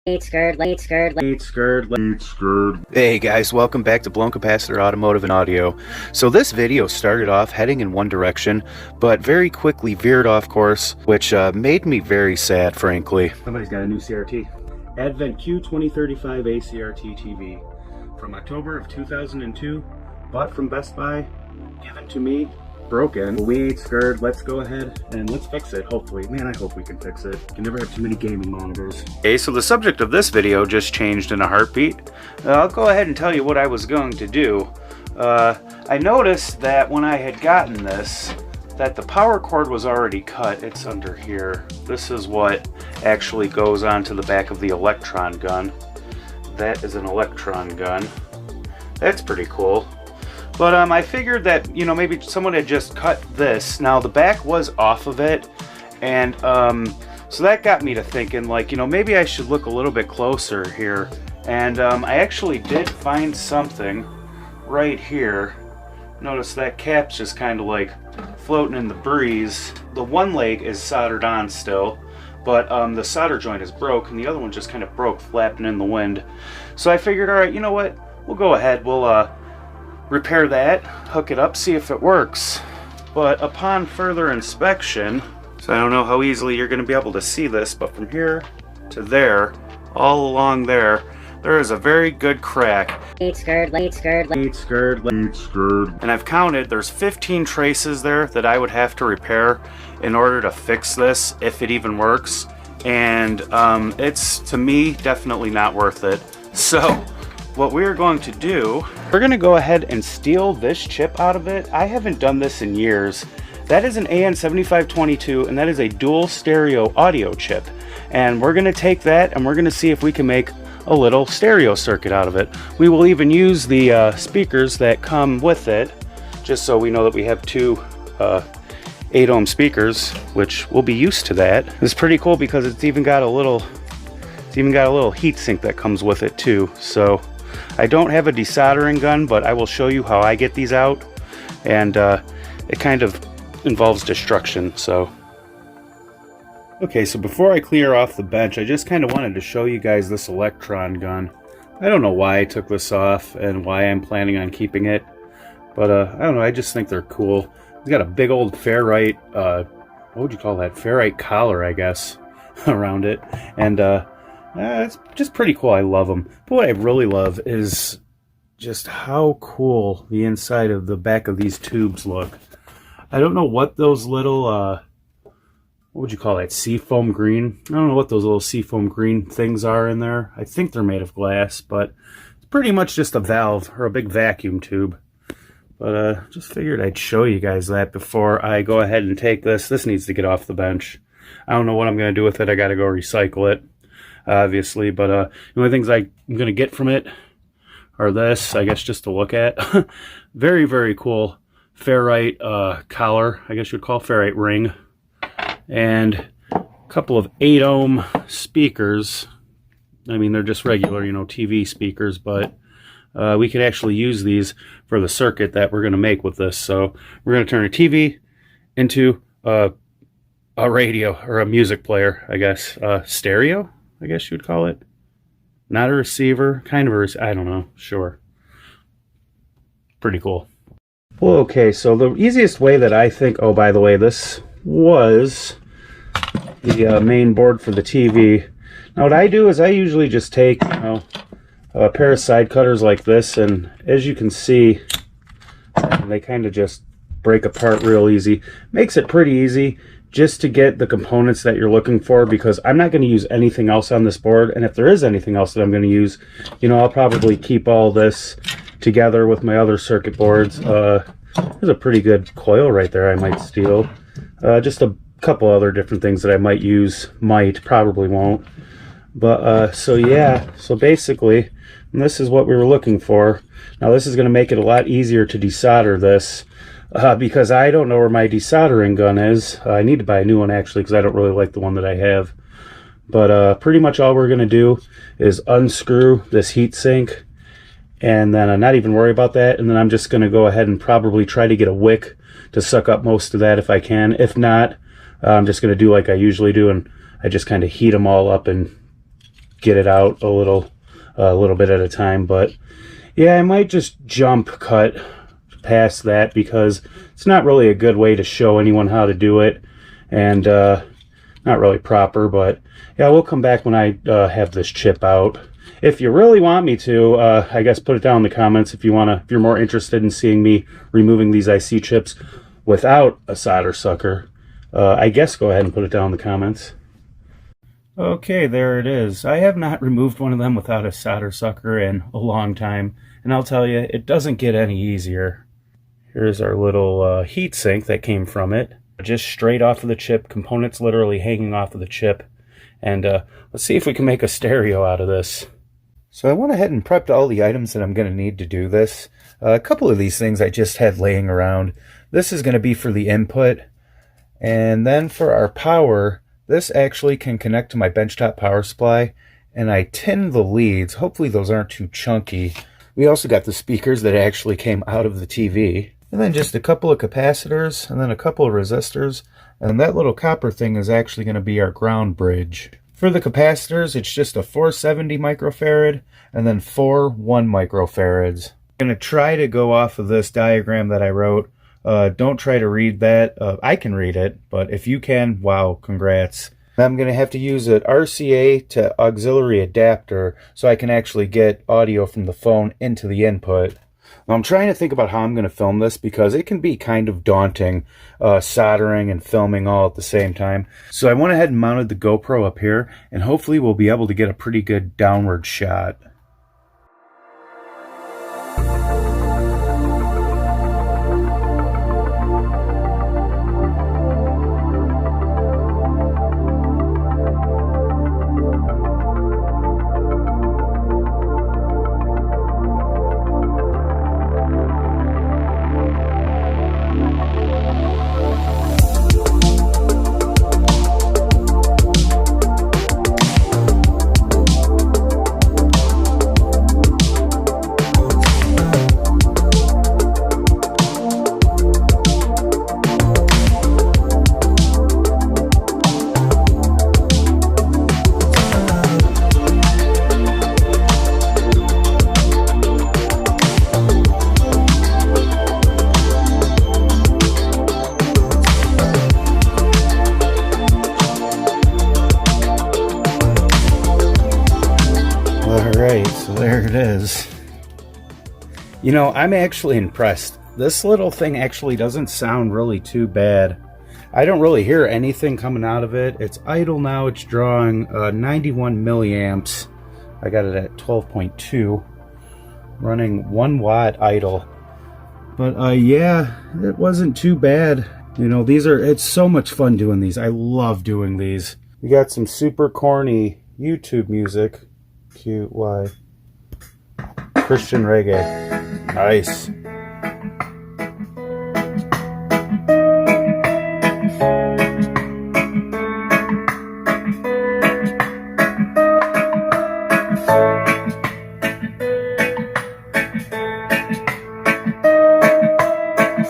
Hey guys, welcome back to Blown Capacitor Automotive and Audio. So this video started off heading in one direction, but very quickly veered off course, which made me very sad, frankly. Somebody's got a new CRT. Advent Q2035 ACRT TV from October of 2002, bought from Best Buy, given to me, broken. We ain't scared. Let's go ahead and let's fix it, hopefully. Man, I hope we can fix it. You can never have too many gaming monitors. Okay, so the subject of this video just changed in a heartbeat. I'll go ahead and tell you what I was going to do. I noticed that when I had gotten this, that the power cord was already cut. It's under here. This is what actually goes onto the back of the Electron gun. That is an Electron gun. That's pretty cool. But I figured that, you know, maybe someone had just cut this. Now the back was off of it, and so that got me to thinking, like, you know, maybe I should look a little bit closer here. And I actually did find something right here. Notice that cap's just kind of like floating in the breeze. The one leg is soldered on still, but the solder joint is broke, and the other one just kind of broke, flapping in the wind. So I figured, all right, you know what? We'll go ahead. We'll repair that, hook it up, see if it works. But upon further inspection, so I don't know how easily you're going to be able to see this, but from here to there, all along there, there is a very good crack. And I've counted, there's 15 traces there that I would have to repair in order to fix this, if it even works. And it's, to me, definitely not worth it. So what we're going to do, we're going to go ahead and steal this chip out of it. I haven't done this in years. That is an AN7522, and that is a dual stereo audio chip. And we're going to take that and we're going to see if we can make a little stereo circuit out of it. We will even use the speakers that come with it, just so we know that we have two 8-ohm speakers, which we'll be used to that. It's pretty cool because it's even got a little heat sink that comes with it too. So I don't have a desoldering gun, but I will show you how I get these out, and it kind of involves destruction. So okay, so before I clear off the bench, I just kind of wanted to show you guys this Electron gun. I don't know why I took this off and why I'm planning on keeping it, but I don't know, I just think they're cool. It's got a big old ferrite, what would you call that, ferrite collar, I guess, around it, and it's just pretty cool. I love them. But what I really love is just how cool the inside of the back of these tubes look. I don't know what those little, what would you call that, seafoam green? I don't know what those little seafoam green things are in there. I think they're made of glass, but it's pretty much just a valve or a big vacuum tube. But just figured I'd show you guys that before I go ahead and take this. This needs to get off the bench. I don't know what I'm going to do with it. I got to go recycle it, obviously, but the only things I'm going to get from it are this, I guess, just to look at. Very, very cool ferrite collar, I guess you'd call ferrite ring, and a couple of 8-ohm speakers. I mean, they're just regular, you know, TV speakers, but we could actually use these for the circuit that we're going to make with this. So we're going to turn a TV into a radio, or a music player, I guess, stereo, I guess you would call it. Not a receiver, kind of a, I don't know, sure. Pretty cool. Well, okay, so the easiest way that I think, oh, by the way, this was the main board for the TV. Now what I do is I usually just take, you know, a pair of side cutters like this, and as you can see, they kind of just break apart real easy. Makes it pretty easy just to get the components that you're looking for, because I'm not going to use anything else on this board, and if there is anything else that I'm going to use, you know, I'll probably keep all this together with my other circuit boards. There's a pretty good coil right there I might steal. Just a couple other different things that I might use, probably won't. But so yeah, so basically this is what we were looking for. Now this is going to make it a lot easier to desolder this, because I don't know where my desoldering gun is. I need to buy a new one, actually, because I don't really like the one that I have. But pretty much all we're going to do is unscrew this heat sink, and then not even worry about that. And then I'm just going to go ahead and probably try to get a wick to suck up most of that if I can. If not, I'm just going to do like I usually do, and I just kind of heat them all up and get it out a little bit at a time. But yeah, I might just jump cut past that because it's not really a good way to show anyone how to do it, and not really proper. But yeah, we'll come back when I have this chip out. If you really want me to, I guess put it down in the comments if you're more interested in seeing me removing these IC chips without a solder sucker. I guess go ahead and put it down in the comments. Okay, there it is. I have not removed one of them without a solder sucker in a long time, and I'll tell you, it doesn't get any easier. Here's our little heat sink that came from it, just straight off of the chip, components literally hanging off of the chip. And let's see if we can make a stereo out of this. So I went ahead and prepped all the items that I'm going to need to do this. A couple of these things I just had laying around. This is going to be for the input. And then for our power, this actually can connect to my benchtop power supply. And I tinned the leads. Hopefully those aren't too chunky. We also got the speakers that actually came out of the TV. And then just a couple of capacitors, and then a couple of resistors. And that little copper thing is actually going to be our ground bridge. For the capacitors, it's just a 470 microfarad and then 4 1 microfarads. I'm going to try to go off of this diagram that I wrote. Don't try to read that. I can read it, but if you can, wow, congrats. I'm going to have to use an RCA to auxiliary adapter so I can actually get audio from the phone into the input. I'm trying to think about how I'm going to film this because it can be kind of daunting soldering and filming all at the same time. So I went ahead and mounted the GoPro up here, and hopefully we'll be able to get a pretty good downward shot. Alright, so there it is. You know, I'm actually impressed. This little thing actually doesn't sound really too bad. I don't really hear anything coming out of it. It's idle now. It's drawing 91 milliamps. I got it at 12.2. Running 1 watt idle. But yeah, it wasn't too bad. You know, it's so much fun doing these. I love doing these. We got some super corny YouTube music. Cute, why? Christian reggae. Nice.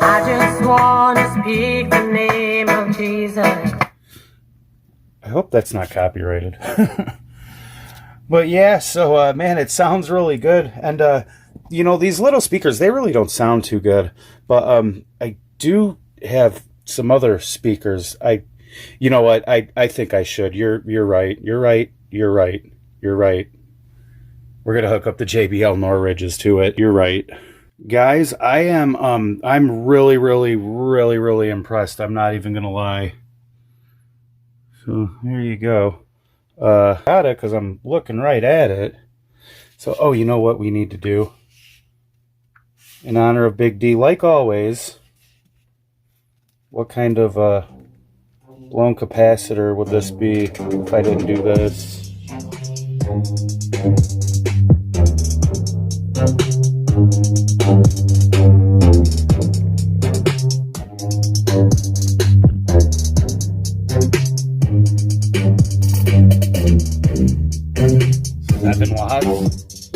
I just want to speak the name of Jesus. I hope that's not copyrighted. But yeah, so man, it sounds really good. And you know, these little speakers, they really don't sound too good. But I do have some other speakers. You know what? I think I should. You're right. You're right. You're right. You're right. We're gonna hook up the JBL Norridges to it. You're right. Guys, I'm really impressed. I'm not even gonna lie. So there you go. Got it because I'm looking right at it. So, oh, you know what we need to do? In honor of Big D, like always, what kind of blown capacitor would this be if I didn't do this? 7 watts.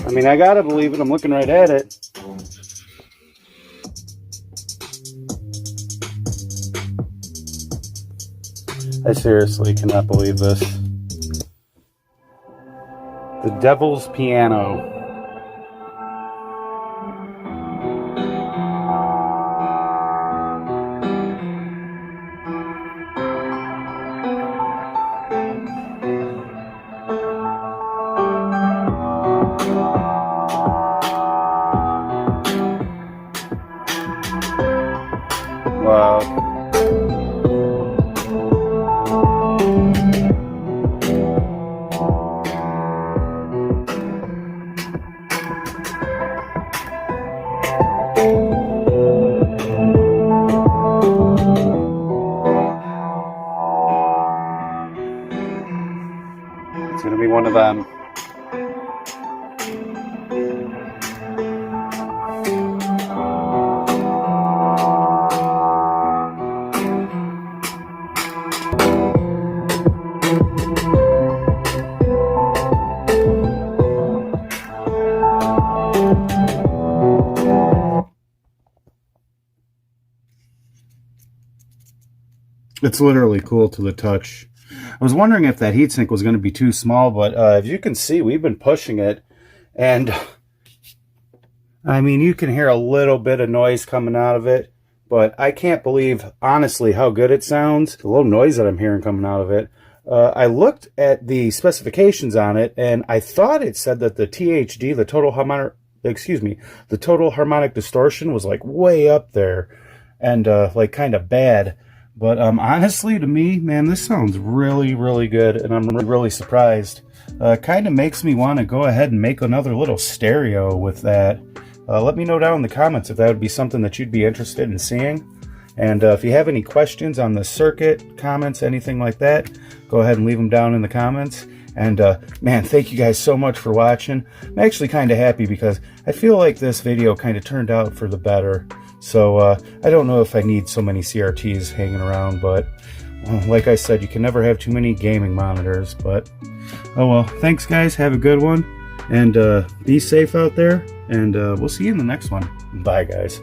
I mean, I gotta believe it. I'm looking right at it. I seriously cannot believe this. The Devil's Piano. Wow. It's gonna be one of them. It's literally cool to the touch. I was wondering if that heatsink was going to be too small, but as you can see, we've been pushing it. And, I mean, you can hear a little bit of noise coming out of it, but I can't believe, honestly, how good it sounds. The little noise that I'm hearing coming out of it. I looked at the specifications on it, and I thought it said that the THD, the total harmonic distortion was like way up there and like kind of bad. But honestly, to me, man, this sounds really, really good, and I'm really surprised. Kind of makes me want to go ahead and make another little stereo with that. Let me know down in the comments if that would be something that you'd be interested in seeing. And if you have any questions on the circuit, comments, anything like that, go ahead and leave them down in the comments. And man, thank you guys so much for watching. I'm actually kind of happy because I feel like this video kind of turned out for the better. So I don't know if I need so many CRTs hanging around, but like I said, you can never have too many gaming monitors. But oh well, thanks guys, have a good one, and be safe out there, and we'll see you in the next one. Bye guys.